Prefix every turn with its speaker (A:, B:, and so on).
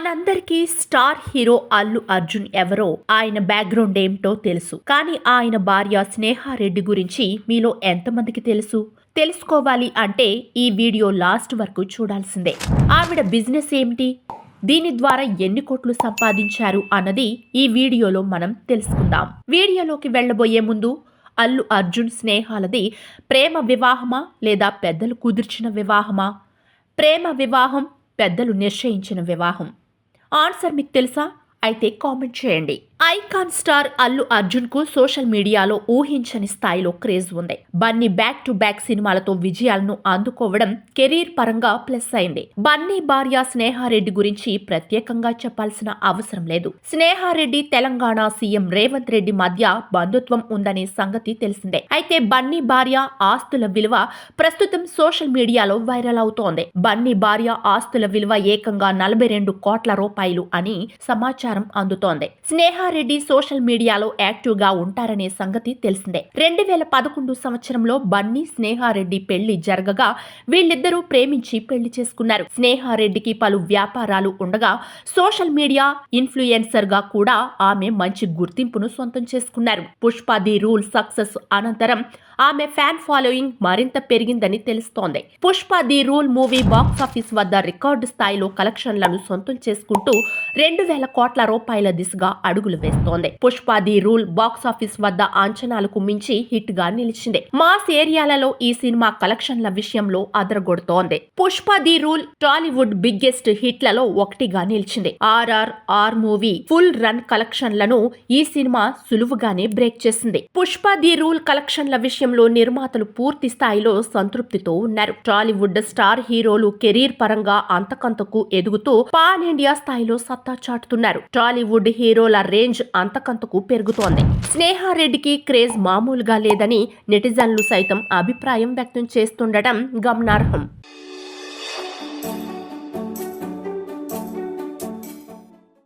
A: మనందరికీ star hero Allu Arjun ఎవరో, ఆయన బ్యాక్గ్రౌండ్ ఏమిటో తెలుసు. కానీ ఆయన భార్య స్నేహారెడ్డి గురించి మీలో ఎంతమందికి తెలుసు? తెలుసుకోవాలి అంటే ఈ వీడియో లాస్ట్ వరకు చూడాల్సిందే. ఆవిడ బిజినెస్ ఏమిటి, దీని ద్వారా ఎన్ని కోట్లు సంపాదించారు అన్నది ఈ వీడియోలో మనం తెలుసుకుందాం. వీడియోలోకి వెళ్లబోయే ముందు అల్లు అర్జున్ స్నేహాలది ప్రేమ వివాహమా లేదా పెద్దలు కుదిర్చిన వివాహమా? ప్రేమ వివాహం, పెద్దలు నిశ్చయించిన వివాహం. ఆన్సర్ మీకు తెలుసా? అయితే కామెంట్ చేయండి. ఐకాన్ స్టార్ అల్లు అర్జున్ కు సోషల్ మీడియాలో ఊహించని స్థాయిలో క్రేజ్ ఉంది. బన్నీ బ్యాక్ టు బ్యాక్ సినిమాలతో విజయాలను అందుకోవడం కెరీర్ పరంగా ప్లస్ అయింది. బన్నీ భార్య స్నేహారెడ్డి గురించి ప్రత్యేకంగా చెప్పాల్సిన అవసరం లేదు. స్నేహారెడ్డి తెలంగాణ సీఎం రేవంత్ రెడ్డి మధ్య బంధుత్వం ఉందనే సంగతి తెలిసిందే. అయితే బన్నీ భార్య ఆస్తుల విలువ ప్రస్తుతం సోషల్ మీడియాలో వైరల్ అవుతోంది. బన్నీ భార్య ఆస్తుల విలువ ఏకంగా 42 కోట్ల రూపాయలు అని సమాచారం అందుతోంది. స్నేహారెడ్డి సోషల్ మీడియాలో యాక్టివ్ గా ఉంటారనే సంగతి తెలిసిందే. 2011 సంవత్సరంలో బన్నీ స్నేహారెడ్డి పెళ్లి జరగగా వీళ్ళిద్దరూ ప్రేమించి పెళ్లి చేసుకున్నారు. స్నేహారెడ్డికి పలు వ్యాపారాలు ఉండగా సోషల్ మీడియా ఇన్ఫ్లుయెన్సర్ గా కూడా ఆమె మంచి గుర్తింపును సొంతం చేసుకున్నారు. పుష్ప ది రూల్ సక్సెస్ అనంతరం ఆమె ఫ్యాన్ ఫాలోయింగ్ మరింత పెరిగిందని తెలుస్తోంది. Pushpa the rule movie box office వద్ద రికార్డు స్థాయిలో కలెక్షన్లను సొంతం చేసుకుంటూ 2000 కోట్ల రూపాయల దిశగా అడుగులు వేస్తోంది. పుష్ప ది రూల్ బాక్సాఫీస్ వద్ద అంచనాలకు మించి హిట్ గా నిలిచింది. మాస్ ఏరియాలలో ఈ సినిమా కలెక్షన్ల విషయంలో అదరగొడుతోంది. Pushpa the rule Tollywood biggest హిట్లలో ఒకటిగా నిలిచింది. ఆర్ మూవీ ఫుల్ రన్ కలెక్షన్లను ఈ సినిమా సులువుగానే బ్రేక్ చేసింది. పుష్ప ది రూల్ కలెక్షన్ల విషయంలో నిర్మాతలు పూర్తి స్థాయిలో సంతృప్తితో ఉన్నారు. టాలీవుడ్ స్టార్ హీరోలు కెరీర్ పరంగా అంతకంతకు ఎదుగుతూ పాన్ ఇండియా స్థాయిలో సత్తా చాటుతున్నారు. టాలీవుడ్ హీరోల రేంజ్ అంతకంతకు పెరుగుతోంది. స్నేహారెడ్డికి క్రేజ్ మామూలుగా లేదని నెటిజన్లు సైతం అభిప్రాయం వ్యక్తం చేస్తుండటం గమనార్హం.